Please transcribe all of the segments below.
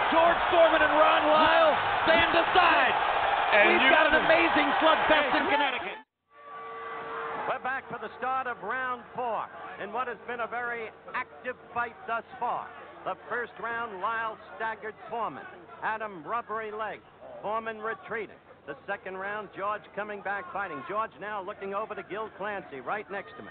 George Foreman and Ron Lyle stand aside. And we've got an amazing slugfest in Connecticut. We're back for the start of round 4 in what has been a very active fight thus far. The first round, Lyle staggered Foreman. Had him rubbery leg. Foreman retreating. The second round, George coming back fighting. George now looking over to Gil Clancy right next to me.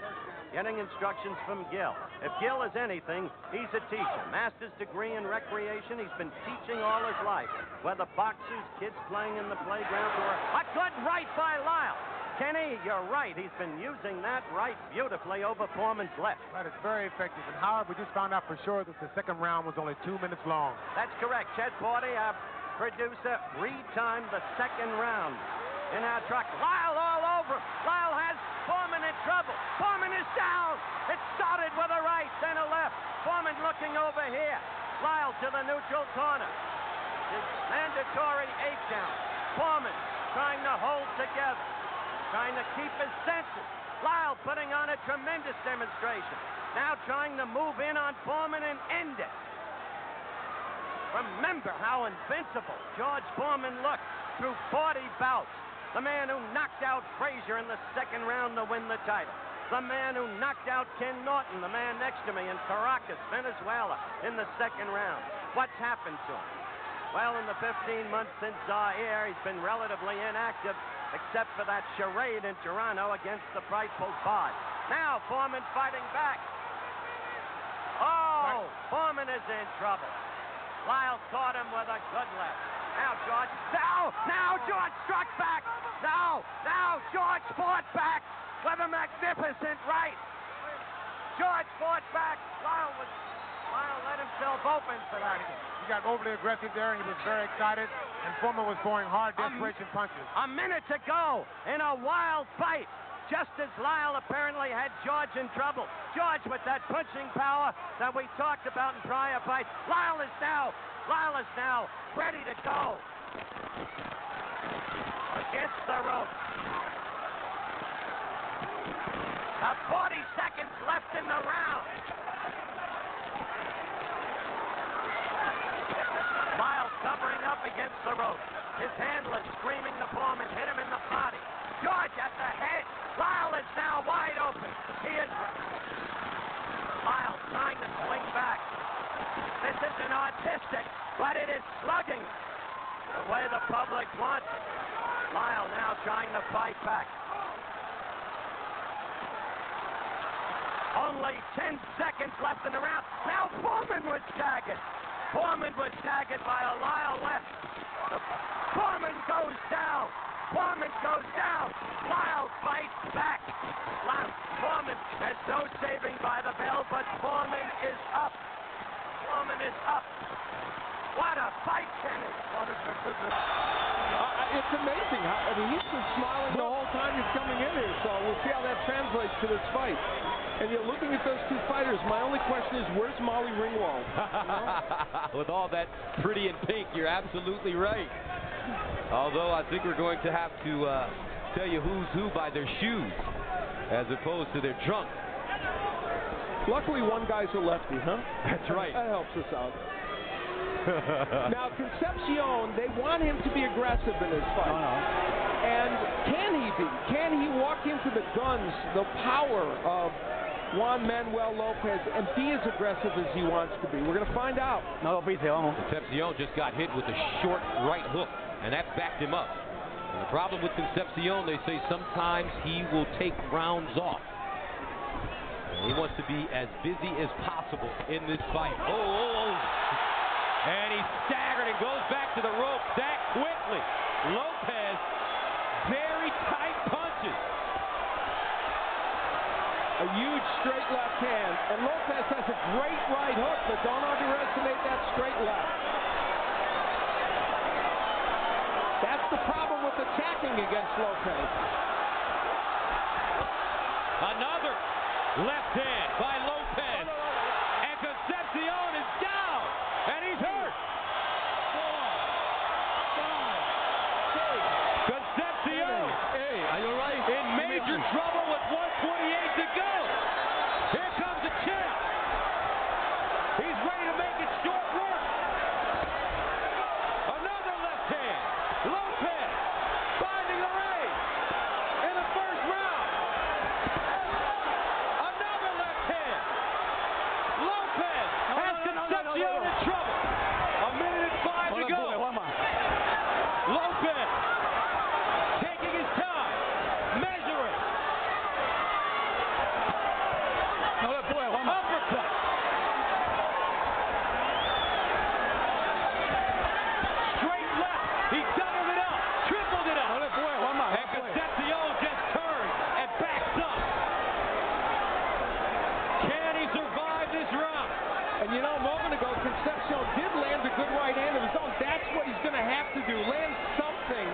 Getting instructions from Gil. If Gil is anything, he's a teacher. Master's degree in recreation. He's been teaching all his life. Whether boxers, kids playing in the playground, or a good right by Lyle. Kenny, you're right. He's been using that right beautifully over Foreman's left. Right, it's very effective. And Howard, we just found out for sure that the second round was only 2 minutes long. That's correct. Chet Forty, our producer, retimed the second round in our truck. Lyle all over him. Lyle has Foreman in trouble. Foreman is down. It started with a right, then a left. Foreman looking over here. Lyle to the neutral corner. His mandatory 8 count. Foreman trying to hold together. Trying to keep his senses. Lyle putting on a tremendous demonstration. Now trying to move in on Foreman and end it. Remember how invincible George Foreman looked through 40 bouts. The man who knocked out Frazier in the second round to win the title. The man who knocked out Ken Norton, the man next to me in Caracas, Venezuela, in the second round. What's happened to him? Well, in the 15 months since Zaire, he's been relatively inactive, except for that charade in Toronto against the frightful Bod. Now Foreman fighting back. Oh, Foreman is in trouble. Lyle caught him with a good left. Now George, now George struck back. Now George fought back with a magnificent right. George fought back. Lyle let himself open for that. He got overly aggressive there, and he was very excited, and Foreman was throwing hard desperation punches. A minute to go in a wild fight, just as Lyle apparently had George in trouble. George with that punching power that we talked about in prior fights. Lyle is now ready to go. Against the rope. 40 seconds left in the round. Lyle covering up against the rope. His handler screaming to Foreman, hit him in the body. George at the head. Lyle is now wide open. He is... Lyle trying to swing back. This isn't artistic, but it is slugging the way the public wants it. Lyle now trying to fight back. Only 10 seconds left in the round. Now Foreman was staggered. Foreman was staggered by a Lyle left. Foreman goes down. Foreman goes down. Lyle fights back. Foreman has no saving by the bell, but Foreman is up. Foreman is up. What a fight, Kenny. It's amazing. He's been smiling the whole time he's coming in here, so we'll see how that translates to this fight. And you're looking at those two fighters. My only question is, where's Molly Ringwald? With all that pretty and pink, you're absolutely right. Although I think we're going to have to tell you who's who by their shoes, as opposed to their trunk. Luckily, one guy's a lefty, huh? That's right. That helps us out. Now, Concepcion, they want him to be aggressive in this fight. And can he be? Can he walk into the guns, the power of Juan Manuel Lopez, and be as aggressive as he wants to be? We're going to find out. Concepcion just got hit with a short right hook, and that backed him up. And the problem with Concepcion, they say sometimes he will take rounds off. And he wants to be as busy as possible in this fight. And he's staggered and goes back to the rope that quickly. Lopez, very tight punches. A huge straight left hand. And Lopez has a great right hook, but don't underestimate that straight left. That's the problem with attacking against Lopez. Another left hand by Lopez. And Concepcion is down. And he's hurt. 4, 5, 6. Concepcion in major trouble with 1:28 to go. Here comes the champ. He's ready to make it short work. Lopez has Concepcion in trouble. 1:05 to go. Lopez taking his time, measuring. Uppercut. Straight left. He doubled it up, tripled it up. And Concepcion just turns and backs up. Can he survive this round? And you know, a moment ago, Concepcion did land a good right hand of his own. That's what he's going to have to do. Land something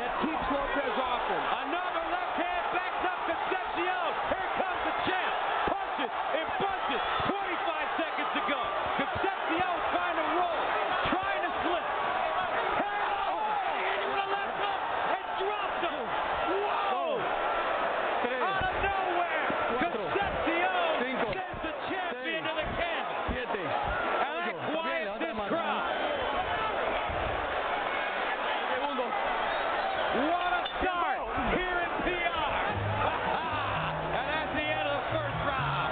that keeps Lopez off him. Another left hand backs up Concepcion. Here comes the champ. Punches and bunches. 25 seconds to go. Concepcion trying to roll, trying to slip. And with a left hook and drops him. Whoa! Out of nowhere, Concepcion sends the champion to the canvas. And that quiets this crowd. What a start here in PR. And that's the end of the first round.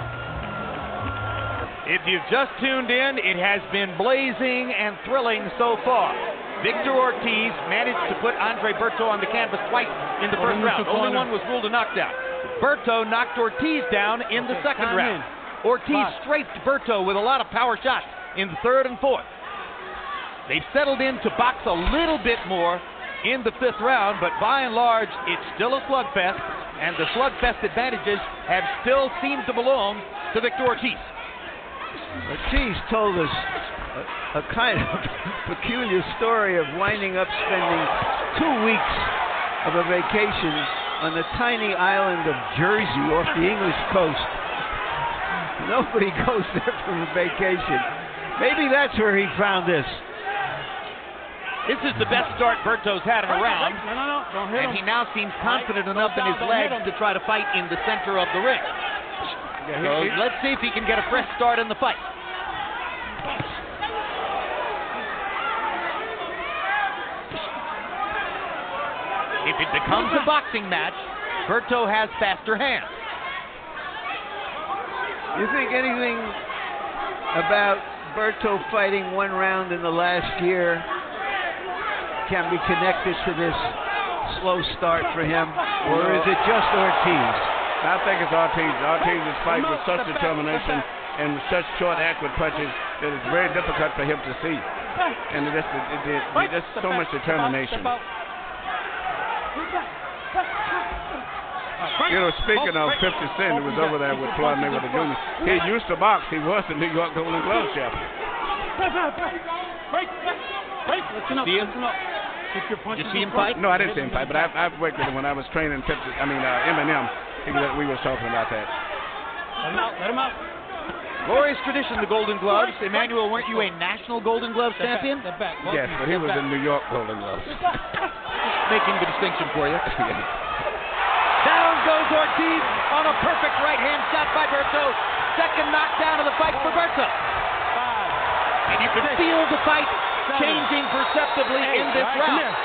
If you've just tuned in, it has been blazing and thrilling so far. Victor Ortiz managed to put Andre Berto on the canvas twice in the first round. Only one was ruled a knockdown. Berto knocked Ortiz down in the second round. Ortiz strafed Berto with a lot of power shots in the third and fourth. They've settled in to box a little bit more in the fifth round, but by and large, it's still a slugfest, and the slugfest advantages have still seemed to belong to Victor Ortiz. Ortiz told us a kind of peculiar story of winding up spending 2 weeks of a vacation on the tiny island of Jersey off the English coast. Nobody goes there for a vacation. Maybe that's where he found this. This is the best start Berto's had in a round, and he now seems confident enough in his legs to try to fight in the center of the ring. So let's see if he can get a fresh start in the fight. If it becomes a boxing match, Berto has faster hands. You think anything about Berto fighting one round in the last year can be connected to this slow start for him, or is it just Ortiz? I think it's Ortiz. Ortiz is fighting with such determination and with such short, accurate punches that it's very difficult for him to see. And it's just so much determination. You know, speaking of 50 Cent, who was over there with Floyd Mayweather Jr., he used to box. He was the New York Golden Glove champion. Did you see him fight? No, I didn't see him fight, but I've worked with him when I was training Eminem. We was talking about that. Let him out. Glorious tradition, the Golden Gloves. Emmanuel, weren't you a national Golden Glove champion? Yes, but he was in New York Golden Gloves. Making the distinction for you. Down goes Ortiz on a perfect right-hand shot by Berto. Second knockdown of the fight for Berto. And you can feel the fight changing perceptibly in this round.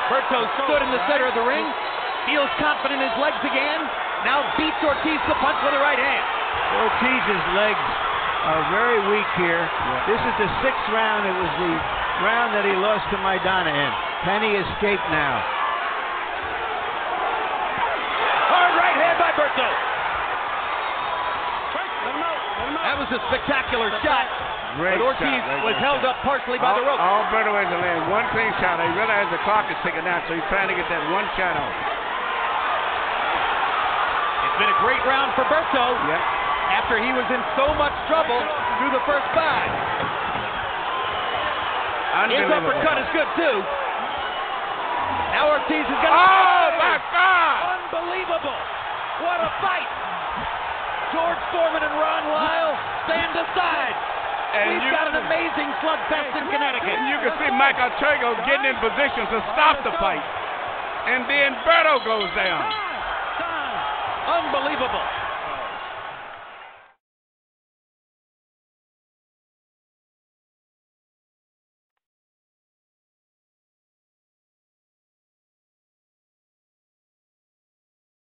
Berto stood in the center of the ring, feels confident in his legs again, now beats Ortiz to punch with the right hand. Ortiz's legs are very weak here. This is the sixth round. It was the round that he lost to Maidana in. Can he escape now? Hard right hand by Berto. That was a spectacular shot. Great but Ortiz was held up partially by the rope. All Berto has to land one clean shot. He realized the clock is ticking down, so he's trying to get that one shot on. It's been a great round for Berto. Yep. After he was in so much trouble through the first five. His uppercut is good too. Now Ortiz is going to... Oh my God! Unbelievable! What a fight! George Foreman and Ron Lyle stand aside. And we've got an amazing slugfest in Connecticut. And you can see Mike Artego getting in position to stop the fight. And then Berto goes down. Unbelievable.